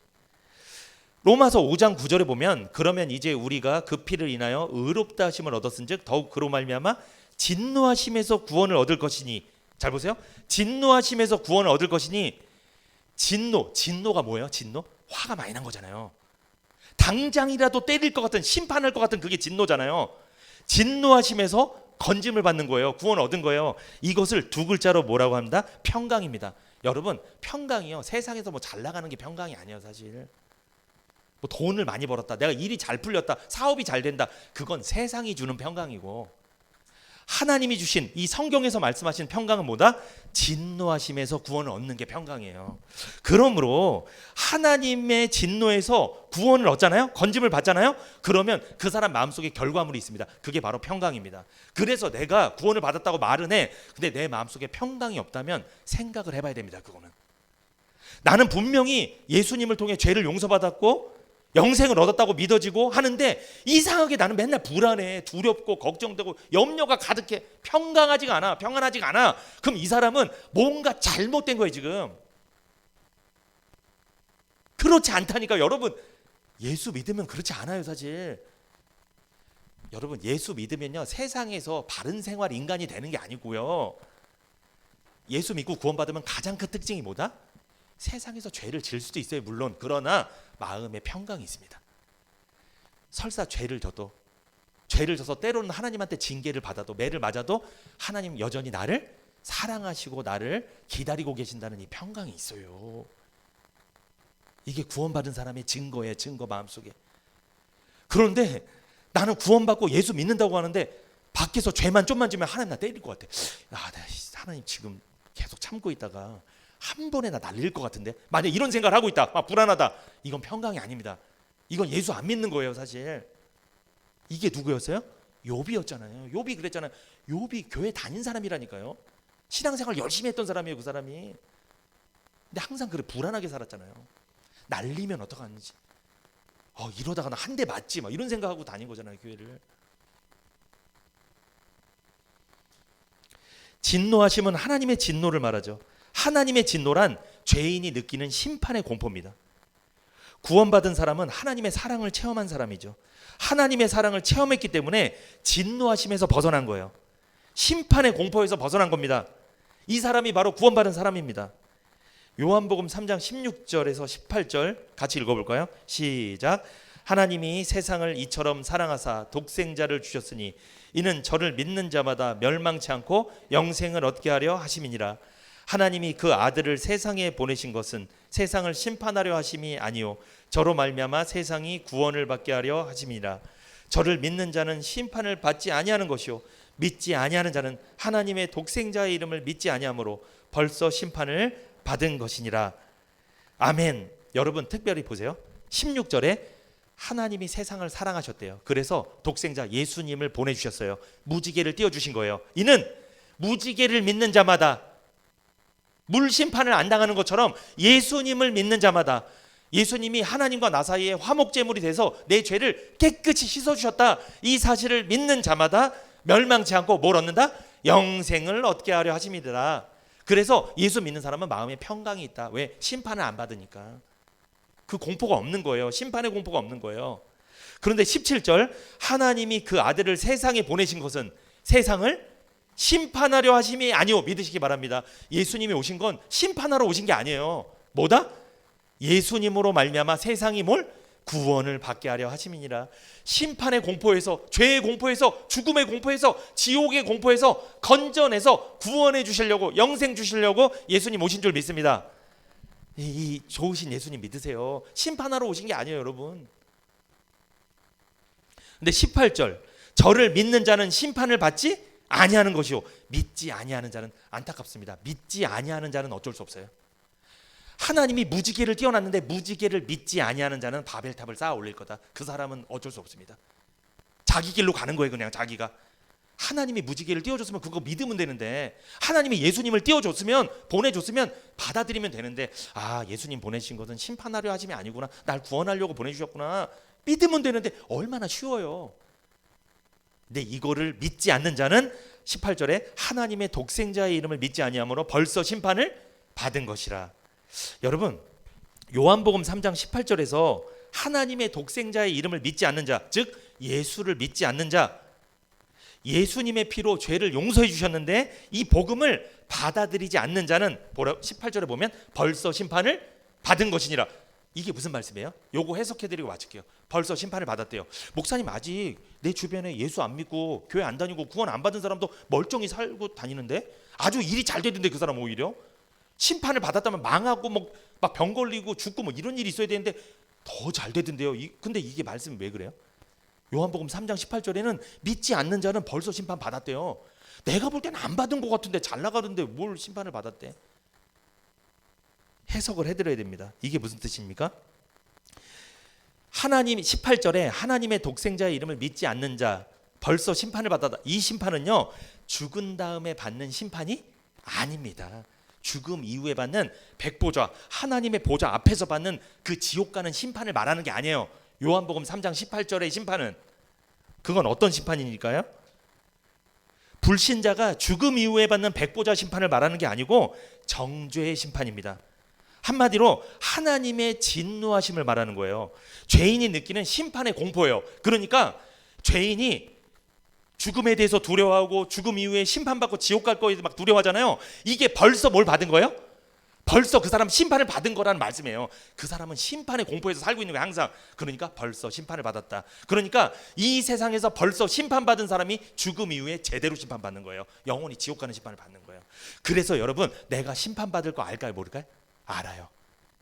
로마서 5장 9절에 보면 그러면 이제 우리가 그 피를 인하여 의롭다 하심을 얻었은즉 더욱 그로 말미암아 진노하심에서 구원을 얻을 것이니. 잘 보세요. 진노하심에서 구원을 얻을 것이니. 진노가 뭐예요? 진노? 화가 많이 난 거잖아요. 당장이라도 때릴 것 같은, 심판할 것 같은 그게 진노잖아요. 진노하심에서 건짐을 받는 거예요. 구원을 얻은 거예요. 이것을 두 글자로 뭐라고 합니다? 평강입니다. 여러분, 평강이요, 세상에서 뭐 잘 나가는 게 평강이 아니에요. 사실 뭐 돈을 많이 벌었다, 내가 일이 잘 풀렸다, 사업이 잘 된다, 그건 세상이 주는 평강이고, 하나님이 주신 이 성경에서 말씀하신 평강은 뭐다? 진노하심에서 구원을 얻는 게 평강이에요. 그러므로 하나님의 진노에서 구원을 얻잖아요. 건짐을 받잖아요. 그러면 그 사람 마음속에 결과물이 있습니다. 그게 바로 평강입니다. 그래서 내가 구원을 받았다고 말은 해. 근데 내 마음속에 평강이 없다면 생각을 해봐야 됩니다. 그거는 나는 분명히 예수님을 통해 죄를 용서받았고 영생을 얻었다고 믿어지고 하는데 이상하게 나는 맨날 불안해, 두렵고 걱정되고 염려가 가득해. 평안하지가 않아. 그럼 이 사람은 뭔가 잘못된 거예요. 지금 그렇지 않다니까. 여러분, 예수 믿으면 그렇지 않아요. 사실 여러분, 예수 믿으면요, 세상에서 바른 생활 인간이 되는 게 아니고요, 예수 믿고 구원받으면 가장 큰 특징이 뭐다? 세상에서 죄를 지을 수도 있어요, 물론. 그러나 마음에 평강이 있습니다. 설사 죄를 져서 때로는 하나님한테 징계를 받아도, 매를 맞아도 하나님 여전히 나를 사랑하시고 나를 기다리고 계신다는 이 평강이 있어요. 이게 구원받은 사람의 증거예요. 증거, 마음속에. 그런데 나는 구원받고 예수 믿는다고 하는데 밖에서 죄만 좀만 지면 하나님 나 때릴 것 같아. 하나님 지금 계속 참고 있다가 한 번에 나 날릴 것 같은데, 만약 이런 생각을 하고 있다, 불안하다, 이건 평강이 아닙니다. 이건 예수 안 믿는 거예요. 사실 이게 누구였어요? 욥이었잖아요. 욥이 그랬잖아요. 욥이 교회 다닌 사람이라니까요. 신앙생활 열심히 했던 사람이에요. 그 사람이. 근데 항상 그래, 불안하게 살았잖아요. 날리면 어떡하는지, 이러다가 나 한 대 맞지, 막 이런 생각하고 다닌 거잖아요, 교회를. 진노하심은 하나님의 진노를 말하죠. 하나님의 진노란 죄인이 느끼는 심판의 공포입니다. 구원받은 사람은 하나님의 사랑을 체험한 사람이죠. 하나님의 사랑을 체험했기 때문에 진노하심에서 벗어난 거예요. 심판의 공포에서 벗어난 겁니다. 이 사람이 바로 구원받은 사람입니다. 요한복음 3장 16절에서 18절 같이 읽어볼까요? 시작. 하나님이 세상을 이처럼 사랑하사 독생자를 주셨으니 이는 저를 믿는 자마다 멸망치 않고 영생을 얻게 하려 하심이니라. 하나님이 그 아들을 세상에 보내신 것은 세상을 심판하려 하심이 아니요 저로 말미암아 세상이 구원을 받게 하려 하심이라. 저를 믿는 자는 심판을 받지 아니하는 것이요 믿지 아니하는 자는 하나님의 독생자의 이름을 믿지 아니하므로 벌써 심판을 받은 것이니라. 아멘. 여러분, 특별히 보세요. 16절에 하나님이 세상을 사랑하셨대요. 그래서 독생자 예수님을 보내주셨어요. 무지개를 띄워주신 거예요. 이는 무지개를 믿는 자마다, 물심판을 안 당하는 것처럼 예수님을 믿는 자마다, 예수님이 하나님과 나 사이에 화목제물이 돼서 내 죄를 깨끗이 씻어주셨다, 이 사실을 믿는 자마다 멸망치 않고 뭘 얻는다? 영생을 얻게 하려 하심이더라. 그래서 예수 믿는 사람은 마음에 평강이 있다. 왜? 심판을 안 받으니까. 그 공포가 없는 거예요. 심판의 공포가 없는 거예요. 그런데 17절, 하나님이 그 아들을 세상에 보내신 것은 세상을 심판하려 하심이 아니오. 믿으시기 바랍니다. 예수님이 오신 건 심판하러 오신 게 아니에요. 뭐다? 예수님으로 말미암아 세상이 뭘? 구원을 받게 하려 하심이니라. 심판의 공포에서, 죄의 공포에서, 죽음의 공포에서, 지옥의 공포에서 건져내서 구원해 주시려고, 영생 주시려고 예수님 오신 줄 믿습니다. 이 좋으신 예수님 믿으세요. 심판하러 오신 게 아니에요, 여러분. 근데 18절, 저를 믿는 자는 심판을 받지 아니하는 것이요 믿지 아니하는 자는, 안타깝습니다. 믿지 아니하는 자는 어쩔 수 없어요. 하나님이 무지개를 띄워놨는데 무지개를 믿지 아니하는 자는 바벨탑을 쌓아 올릴 거다. 그 사람은 어쩔 수 없습니다. 자기 길로 가는 거예요. 그냥 자기가. 하나님이 무지개를 띄워줬으면 그거 믿으면 되는데, 하나님이 예수님을 띄워줬으면, 보내줬으면 받아들이면 되는데, 아, 예수님 보내신 것은 심판하려 하심이 아니구나, 날 구원하려고 보내주셨구나, 믿으면 되는데 얼마나 쉬워요. 근데 이거를 믿지 않는 자는 18절에 하나님의 독생자의 이름을 믿지 아니하므로 벌써 심판을 받은 것이라. 여러분, 요한복음 3장 18절에서 하나님의 독생자의 이름을 믿지 않는 자, 즉 예수를 믿지 않는 자, 예수님의 피로 죄를 용서해 주셨는데 이 복음을 받아들이지 않는 자는 18절에 보면 벌써 심판을 받은 것이니라. 이게 무슨 말씀이에요? 요거 해석해드리고 마칠게요. 벌써 심판을 받았대요. 목사님, 아직 내 주변에 예수 안 믿고 교회 안 다니고 구원 안 받은 사람도 멀쩡히 살고 다니는데, 아주 일이 잘 되던데 그 사람 오히려 심판을 받았다면 망하고 막 병 걸리고 죽고 뭐 이런 일이 있어야 되는데 더 잘 되던데요. 근데 이게 말씀이 왜 그래요? 요한복음 3장 18절에는 믿지 않는 자는 벌써 심판 받았대요. 내가 볼 때는 안 받은 것 같은데 잘 나가던데 뭘 심판을 받았대? 해석을 해드려야 됩니다. 이게 무슨 뜻입니까? 하나님 18절에 하나님의 독생자의 이름을 믿지 않는 자 벌써 심판을 받았다. 이 심판은요, 죽은 다음에 받는 심판이 아닙니다. 죽음 이후에 받는 백보좌, 하나님의 보좌 앞에서 받는 그 지옥 가는 심판을 말하는 게 아니에요. 요한복음 3장 18절의 심판은, 그건 어떤 심판이니까요? 불신자가 죽음 이후에 받는 백보좌 심판을 말하는 게 아니고 정죄의 심판입니다. 한마디로 하나님의 진노하심을 말하는 거예요. 죄인이 느끼는 심판의 공포예요. 그러니까 죄인이 죽음에 대해서 두려워하고 죽음 이후에 심판받고 지옥 갈 거에 막 두려워하잖아요. 이게 벌써 뭘 받은 거예요? 벌써 그 사람 심판을 받은 거라는 말씀이에요. 그 사람은 심판의 공포에서 살고 있는 거예요, 항상. 그러니까 벌써 심판을 받았다. 그러니까 이 세상에서 벌써 심판받은 사람이 죽음 이후에 제대로 심판받는 거예요. 영원히 지옥 가는 심판을 받는 거예요. 그래서 여러분, 내가 심판받을 거 알까요, 모를까요? 알아요.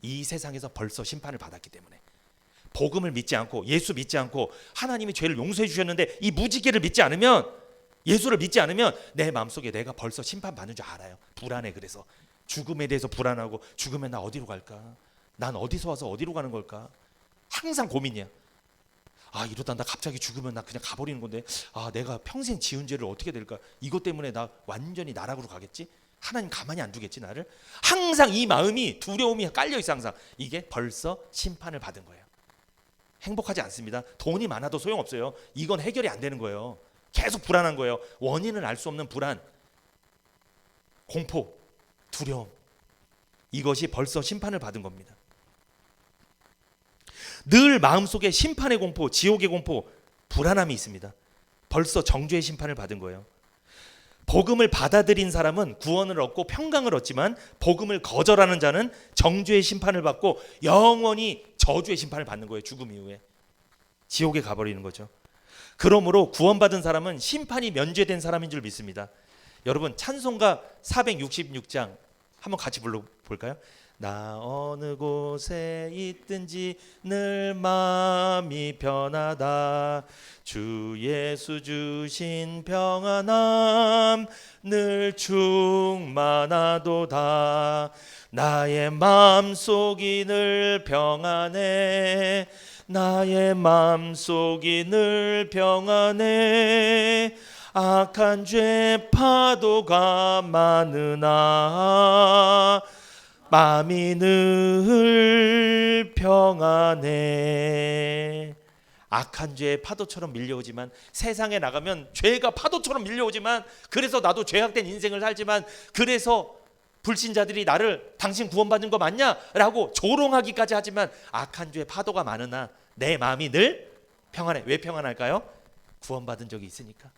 이 세상에서 벌써 심판을 받았기 때문에. 복음을 믿지 않고 예수 믿지 않고 하나님이 죄를 용서해 주셨는데 이 무지개를 믿지 않으면, 예수를 믿지 않으면 내 마음속에 내가 벌써 심판받는 줄 알아요. 불안해. 그래서 죽음에 대해서 불안하고, 죽으면 나 어디로 갈까? 난 어디서 와서 어디로 가는 걸까? 항상 고민이야. 아, 이러다 나 갑자기 죽으면 나 그냥 가버리는 건데, 아, 내가 평생 지은 죄를 어떻게 될까? 이것 때문에 나 완전히 나락으로 가겠지? 하나님 가만히 안 두겠지 나를? 항상 이 마음이, 두려움이 깔려 있어. 항상. 이게 벌써 심판을 받은 거예요. 행복하지 않습니다. 돈이 많아도 소용없어요. 이건 해결이 안 되는 거예요. 계속 불안한 거예요. 원인을 알 수 없는 불안, 공포, 두려움, 이것이 벌써 심판을 받은 겁니다. 늘 마음속에 심판의 공포, 지옥의 공포, 불안함이 있습니다. 벌써 정죄의 심판을 받은 거예요. 복음을 받아들인 사람은 구원을 얻고 평강을 얻지만, 복음을 거절하는 자는 정죄의 심판을 받고 영원히 저주의 심판을 받는 거예요. 죽음 이후에 지옥에 가버리는 거죠. 그러므로 구원받은 사람은 심판이 면제된 사람인 줄 믿습니다. 여러분, 찬송가 466장 한번 같이 불러볼까요? 나 어느 곳에 있든지 늘 마음이 편하다. 주 예수 주신 평안함 늘 충만하도다. 나의 마음속이 늘 평안해. 나의 마음속이 늘 평안해. 악한 죄 파도가 많으나 마음이 늘 평안해. 악한 죄의 파도처럼 밀려오지만, 세상에 나가면 죄가 파도처럼 밀려오지만, 그래서 나도 죄악된 인생을 살지만, 그래서 불신자들이 나를 당신 구원받은 거 맞냐? 라고 조롱하기까지 하지만, 악한 죄의 파도가 많으나 내 마음이 늘 평안해. 왜 평안할까요? 구원받은 적이 있으니까.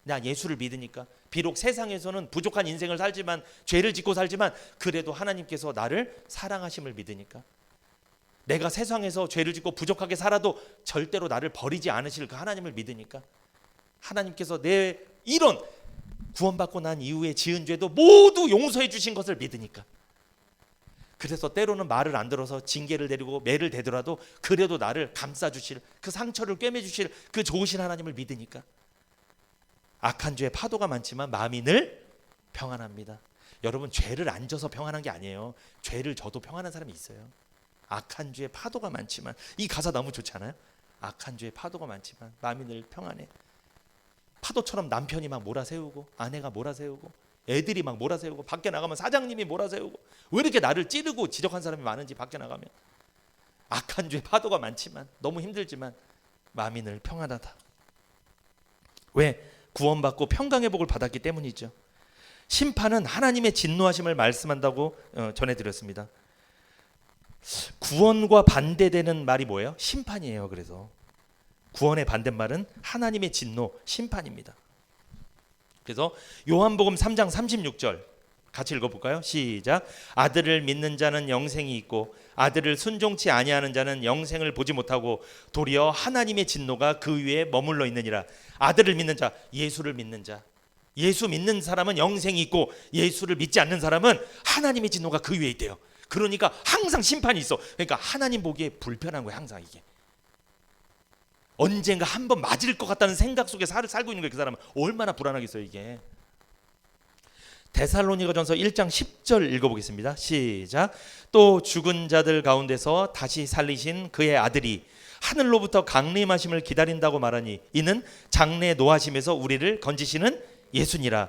나 예수를 믿으니까. 비록 세상에서는 부족한 인생을 살지만, 죄를 짓고 살지만, 그래도 하나님께서 나를 사랑하심을 믿으니까. 내가 세상에서 죄를 짓고 부족하게 살아도 절대로 나를 버리지 않으실 그 하나님을 믿으니까, 하나님께서 내 이런 구원받고 난 이후에 지은 죄도 모두 용서해 주신 것을 믿으니까, 그래서 때로는 말을 안 들어서 징계를 내리고 매를 대더라도 그래도 나를 감싸주실, 그 상처를 꿰매주실 그 좋으신 하나님을 믿으니까 악한 죄의 파도가 많지만 마음이 늘 평안합니다. 여러분, 죄를 안 져서 평안한 게 아니에요. 죄를 져도 평안한 사람이 있어요. 악한 죄의 파도가 많지만, 이 가사 너무 좋지 않아요? 악한 죄의 파도가 많지만 마음이 늘 평안해. 파도처럼 남편이 막 몰아세우고, 아내가 몰아세우고, 애들이 막 몰아세우고, 밖에 나가면 사장님이 몰아세우고, 왜 이렇게 나를 찌르고 지적한 사람이 많은지, 밖에 나가면 악한 죄의 파도가 많지만, 너무 힘들지만 마음이 늘 평안하다. 왜? 구원받고 평강의 복을 받았기 때문이죠. 심판은 하나님의 진노하심을 말씀한다고 전해드렸습니다. 구원과 반대되는 말이 뭐예요? 심판이에요. 그래서 구원의 반대말은 하나님의 진노, 심판입니다. 그래서 요한복음 3장 36절 같이 읽어볼까요? 시작. 아들을 믿는 자는 영생이 있고 아들을 순종치 아니하는 자는 영생을 보지 못하고 도리어 하나님의 진노가 그 위에 머물러 있느니라. 아들을 믿는 자, 예수를 믿는 자, 예수 믿는 사람은 영생이 있고 예수를 믿지 않는 사람은 하나님의 진노가 그 위에 있대요. 그러니까 항상 심판이 있어. 그러니까 하나님 보기에 불편한 거예요. 항상 이게 언젠가 한번 맞을 것 같다는 생각 속에 살고 있는 거예요. 그 사람은 얼마나 불안하겠어요 이게. 데살로니가전서 1장 10절 읽어보겠습니다. 시작. 또 죽은 자들 가운데서 다시 살리신 그의 아들이 하늘로부터 강림하심을 기다린다고 말하니 이는 장래 노하심에서 우리를 건지시는 예수니라.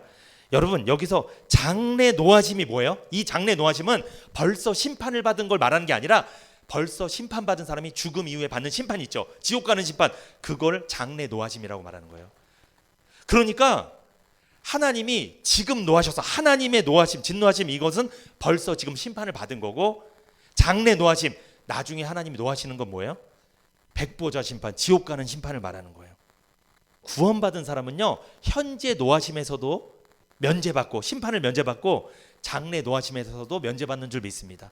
여러분, 여기서 장래 노하심이 뭐예요? 이 장래 노하심은 벌써 심판을 받은 걸 말하는 게 아니라 벌써 심판받은 사람이 죽음 이후에 받는 심판이 있죠. 지옥 가는 심판, 그걸 장래 노하심이라고 말하는 거예요. 그러니까 하나님이 지금 노하셔서, 하나님의 노하심, 진노하심, 이것은 벌써 지금 심판을 받은 거고, 장래 노하심, 나중에 하나님이 노하시는 건 뭐예요? 백보자 심판, 지옥 가는 심판을 말하는 거예요. 구원받은 사람은요, 현재 노하심에서도 면제받고, 심판을 면제받고 장래 노하심에서도 면제받는 줄 믿습니다.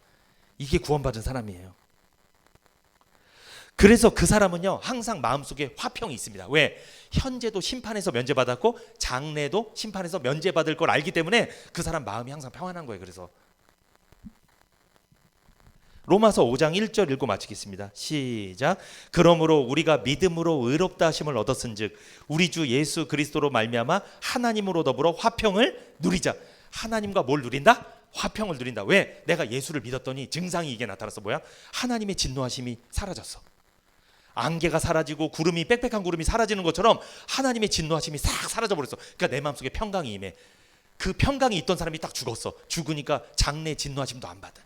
이게 구원받은 사람이에요. 그래서 그 사람은요, 항상 마음속에 화평이 있습니다. 왜? 현재도 심판에서 면제받았고 장래도 심판에서 면제받을 걸 알기 때문에 그 사람 마음이 항상 평안한 거예요. 그래서 로마서 5장 1절 읽고 마치겠습니다. 시작. 그러므로 우리가 믿음으로 의롭다 하심을 얻었은즉 우리 주 예수 그리스도로 말미암아 하나님으로 더불어 화평을 누리자. 하나님과 뭘 누린다? 화평을 누린다. 왜? 내가 예수를 믿었더니 증상이 이게 나타났어. 뭐야? 하나님의 진노하심이 사라졌어. 안개가 사라지고 구름이, 빽빽한 구름이 사라지는 것처럼 하나님의 진노하심이 싹 사라져버렸어. 그러니까 내 마음속에 평강이 임해. 그 평강이 있던 사람이 딱 죽었어. 죽으니까 장래 진노하심도 안 받아.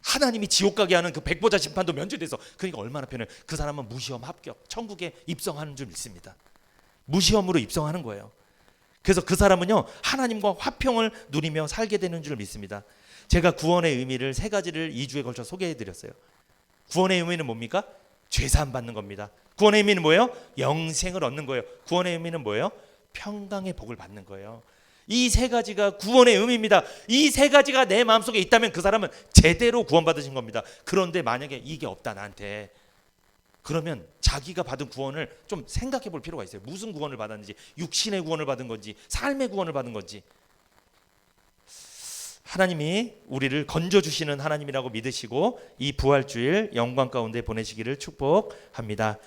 하나님이 지옥 가게 하는 그 백보자 심판도 면제돼서, 그러니까 얼마나 편해요. 그 사람은 무시험 합격, 천국에 입성하는 줄 믿습니다. 무시험으로 입성하는 거예요. 그래서 그 사람은요, 하나님과 화평을 누리며 살게 되는 줄 믿습니다. 제가 구원의 의미를 3가지를 2주에 걸쳐 소개해드렸어요. 구원의 의미는 뭡니까? 죄사함 받는 겁니다. 구원의 의미는 뭐예요? 영생을 얻는 거예요. 구원의 의미는 뭐예요? 평강의 복을 받는 거예요. 이 3가지가 구원의 의미입니다. 이 3가지가 내 마음속에 있다면 그 사람은 제대로 구원받으신 겁니다. 그런데 만약에 이게 없다 나한테, 그러면 자기가 받은 구원을 좀 생각해 볼 필요가 있어요. 무슨 구원을 받았는지, 육신의 구원을 받은 건지, 삶의 구원을 받은 건지. 하나님이 우리를 건져주시는 하나님이라고 믿으시고 이 부활주일 영광 가운데 보내시기를 축복합니다.